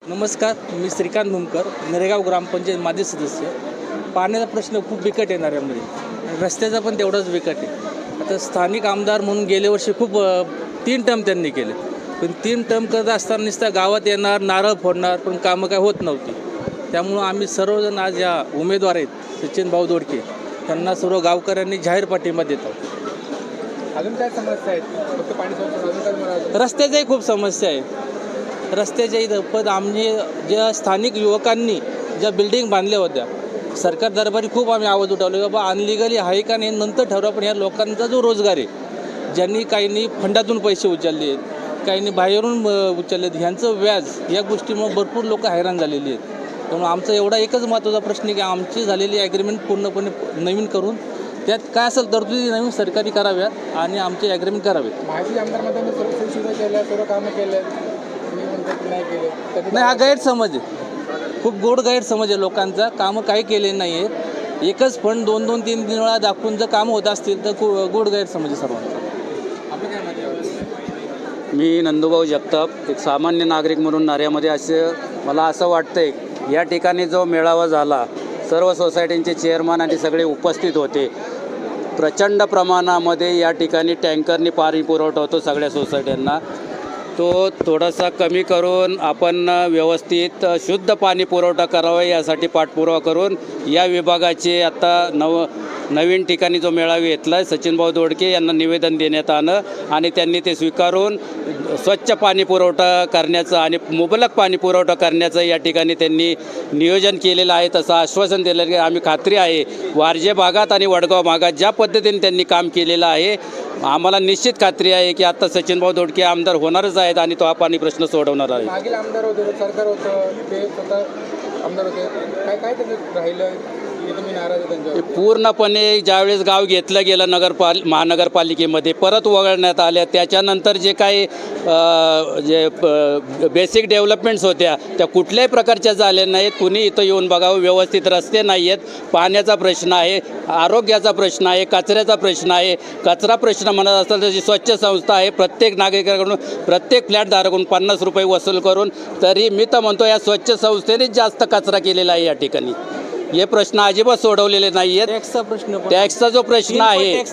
नमस्कार, मी श्रीकांत भूमकर, नरेगाव ग्रामपंचायत माजी सदस्य. पाण्याचा प्रश्न खूप बिकट आहे नाऱ्यामध्ये, रस्त्याचा पण तेवढाच बिकट आहे. आता स्थानिक आमदार म्हणून गेल्या वर्षी खूप 3 टर्म त्यांनी केले, पण 3 टर्म करत असताना नुसतं गावात येणार, नारळ फोडणार, पण कामं काय होत नव्हती. त्यामुळं आम्ही सर्वजण आज या उमेदवार आहेत सचिन भाऊ दोडके, त्यांना सर्व गावकऱ्यांनी जाहीर पाठिंबा देत आहोत. अजून काय समस्या आहेत? फक्त पाणी समस्या, रस्त्याच्याही खूप समस्या आहे. रस्त्याच्या इथं पण आम्ही ज्या स्थानिक युवकांनी ज्या बिल्डिंग बांधल्या होत्या, सरकार दरबारी खूप आम्ही आवाज उठवले की बाबा अनलिगली आहे का नाही नंतर ठरवा, पण ह्या लोकांचा जो रोजगार आहे, ज्यांनी काहींनी फंडातून पैसे उचलले आहेत, काहींनी बाहेरून उचलले आहेत, ह्यांचं व्याज या गोष्टीमुळे भरपूर लोक हैराण झालेली आहेत. त्यामुळे आमचा एवढा एकच महत्त्वाचा प्रश्न आहे की आमची झालेली ॲग्रीमेंट पूर्णपणे नवीन करून त्यात काय असेल तरतुदी नवीन सरकारी कराव्यात आणि आमचे ॲग्रीमेंट करावेत. माहिती आमदारमध्ये सुविधा केल्या, सर्व कामं केले, नाही केले. नाही, हा गैरसमज आहे, खूप गोड गैरसमज आहे लोकांचा. कामं काही केले नाही आहेत. एकच फंड 2-2, 3-3 वेळा दाखवून जर कामं होत असतील तर गोड गैरसमज आहे सर्वांचा. आपलं काय माहिती? मी नंदूभाऊ जगताप, एक सामान्य नागरिक म्हणून नाऱ्यामध्ये मला असं वाटतंय, या ठिकाणी जो मेळावा झाला, सर्व सोसायटींचे चेअरमन आणि सगळे उपस्थित होते. प्रचंड प्रमाणामध्ये या ठिकाणी टँकरनी पाणी पुरवठा होतो सगळ्या सोसायट्यांना. तो थोडासा कमी करून आपण व्यवस्थित शुद्ध पाणी पुरवठा करावा यासाठी पाठपुरावा करून या विभागाचे आता नवीन ठिकाणी जो मेळावा घेतला आहे, सचिनभाऊ दोडके यांना निवेदन देण्यात आलं आणि त्यांनी ते स्वीकारून स्वच्छ पाणी पुरवठा करण्याचं आणि मुबलक पाणी पुरवठा करण्याचं या ठिकाणी त्यांनी नियोजन केलेलं आहे. तसं आश्वासन दिलं की आम्ही खात्री आहे वारजे भागात आणि वडगाव भागात ज्या पद्धतीने त्यांनी काम केलेलं आहे, आम्हाला निश्चित खात्री आहे की आता सचिनभाऊ दोडके आमदार होणारच आहेत आणि तो हा पाणी प्रश्न सोडवणार आहे. मागील आमदार होते, सरकार होतं, ते स्वतः आमदार होते, काय त्याचं राहिलं? तुम्ही नाराज आहे त्यांच्यावर? पूर्णपणे ज्यावेळेस गाव घेतलं गेलं महानगरपालिकेमध्ये परत वगळण्यात आल्या, त्याच्यानंतर जे काही बेसिक डेव्हलपमेंट्स होत्या त्या कुठल्याही प्रकारच्या झाल्या नाहीत. कुणी इथं येऊन बघावं, व्यवस्थित रस्ते नाही आहेत, पाण्याचा प्रश्न आहे, आरोग्याचा प्रश्न आहे, कचऱ्याचा प्रश्न आहे. कचरा प्रश्न म्हणत असेल तर जी स्वच्छ संस्था आहे, प्रत्येक नागरिकाकडून प्रत्येक फ्लॅटधारकडून 50 रुपये वसूल करून, तरी मी तर म्हणतो या स्वच्छ संस्थेनेच जास्त कचरा केलेला आहे या ठिकाणी. हे प्रश्न अजिबात सोडवलेले नाही आहेत. टॅक्सचा जो प्रश्न आहे,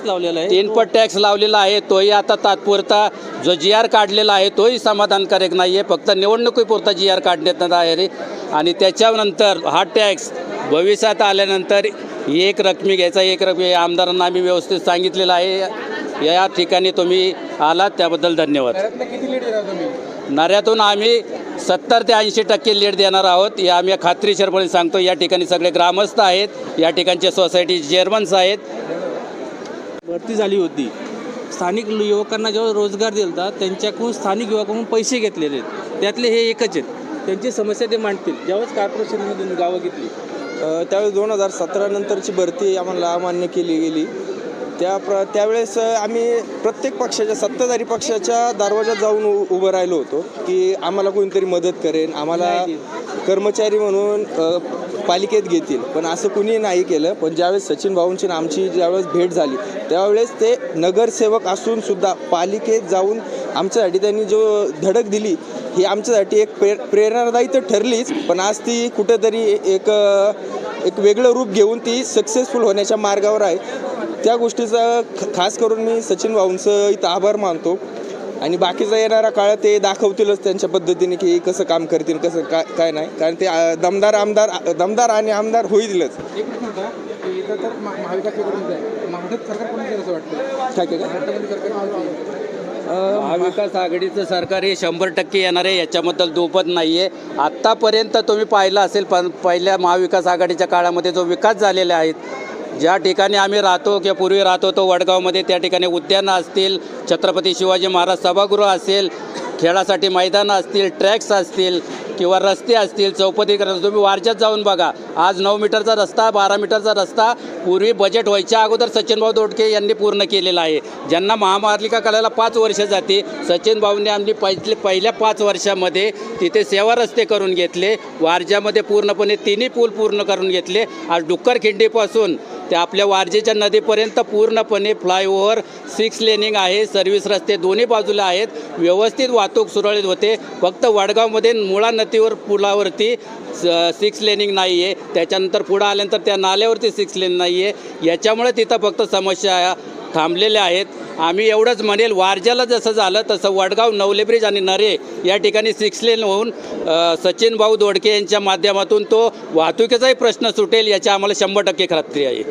3 पट टॅक्स लावलेला आहे, तोही आता तात्पुरता जो GR काढलेला आहे तोही समाधानकारक नाही आहे. फक्त निवडणुकीपुरता GR काढण्यात आहे आणि त्याच्यानंतर हा टॅक्स भविष्यात आल्यानंतर एक रकमी घ्यायचा, एक रकमी आमदारांना आम्ही व्यवस्थित सांगितलेलं आहे. या ठिकाणी तुम्ही आलात त्याबद्दल धन्यवाद. किती लीड देणार तुम्ही? नाऱ्यातून आम्ही 70 ते 80% लीड देणार आहोत, हे आम्ही खात्रीशीरपणे सांगतो. या ठिकाणी सगळे ग्रामस्थ आहेत, या ठिकाणचे सोसायटी चेअरमन्स आहेत. भरती झाली होती, स्थानिक युवकांना जेव्हा रोजगार दिला त्यांच्याकडून स्थानिक युवकांकडून पैसे घेतलेले आहेत, त्यातले हे एकच आहेत. त्यांची समस्या ते मांडतील. ज्यावेळेस कॉर्पोरेशनमधून गावं घेतली त्यावेळेस 2017 नंतरची भरती आम्हाला अमान्य केली गेली. त्यावेळेस आम्ही प्रत्येक पक्षाच्या, सत्ताधारी पक्षाच्या दरवाजात जाऊन उभं राहिलो होतो की आम्हाला कोणीतरी मदत करेन, आम्हाला कर्मचारी म्हणून पालिकेत घेतील, पण असं कुणी नाही केलं. पण ज्यावेळेस सचिन भाऊंची आमची ज्यावेळेस भेट झाली त्यावेळेस ते नगरसेवक असूनसुद्धा पालिकेत जाऊन आमच्यासाठी त्यांनी जो धडक दिली ही आमच्यासाठी एक प्रेरणादायी तर ठरलीच, पण आज ती कुठेतरी एक वेगळं रूप घेऊन ती सक्सेसफुल होण्याच्या मार्गावर आहे. त्या गोष्टीचा खास करून मी सचिन भाऊंचं इथं आभार मानतो आणि बाकीचा येणारा काळ ते दाखवतीलच त्यांच्या पद्धतीने की कसं काम करतील, कसं काय नाही, कारण ते दमदार आणि आमदार होईलच. एक प्रश्न होता की इथं तर महाविकास आहे, महाराष्ट्रात सरकार कोणाचं असं वाटतं? काय महाराष्ट्रामध्ये सरकार महाविकास आघाडीचं सरकार हे 100% येणार आहे, याच्याबद्दल दुपत नाही आहे. आत्तापर्यंत तुम्ही पाहिलं असेल, पण पहिल्या महाविकास आघाडीच्या काळामध्ये जो विकास झालेला आहे, ज्या ठिकाणी आम्ही राहतो किंवा पूर्वी राहतो तो वडगावमध्ये, त्या ठिकाणी उद्यानं असतील, छत्रपती शिवाजी महाराज सभागृह असेल, खेळासाठी मैदानं असतील, ट्रॅक्स असतील किंवा रस्ते असतील, चौपदरीकरण तुम्ही वारच्यात जाऊन बघा. आज 9 मीटरचा रस्ता, 12 मीटरचा रस्ता पूर्वी बजेट व्हायच्या अगोदर सचिनभाऊ दोडके यांनी पूर्ण केलेला आहे. ज्यांना महापालिका करायला 5 वर्ष जाते, सचिनभाऊंनी आमची पहिल्या 5 वर्षामध्ये तिथे सेवा रस्ते करून घेतले. वारज्यामध्ये पूर्णपणे 3 पूल पूर्ण करून घेतले. आज डुक्करखिंडीपासून ते आपल्या वारजेच्या नदीपर्यंत पूर्णपणे फ्लायओव्हर, 6 लेनिंग आहे, सर्व्हिस रस्ते दोन्ही बाजूला आहेत, व्यवस्थित वाहतूक सुरळीत होते. फक्त वडगावमध्ये मुळा नदीवर पुलावरती 6 लेनिंग नाही आहे, त्याच्यानंतर पुढं आल्यानंतर त्या नाल्यावरती 6 लेन नाही आहे. याच्यामुळे तिथं फक्त समस्या थांबलेल्या आहेत. आम्ही एवढंच म्हणेल, वारज्याला जसं झालं तसं वडगाव, नवले ब्रिज आणि नरे या ठिकाणी 6 लेन होऊन सचिन भाऊ दोडके यांच्या माध्यमातून तो वाहतुकीचाही प्रश्न सुटेल, याची आम्हाला 100% खात्री आहे.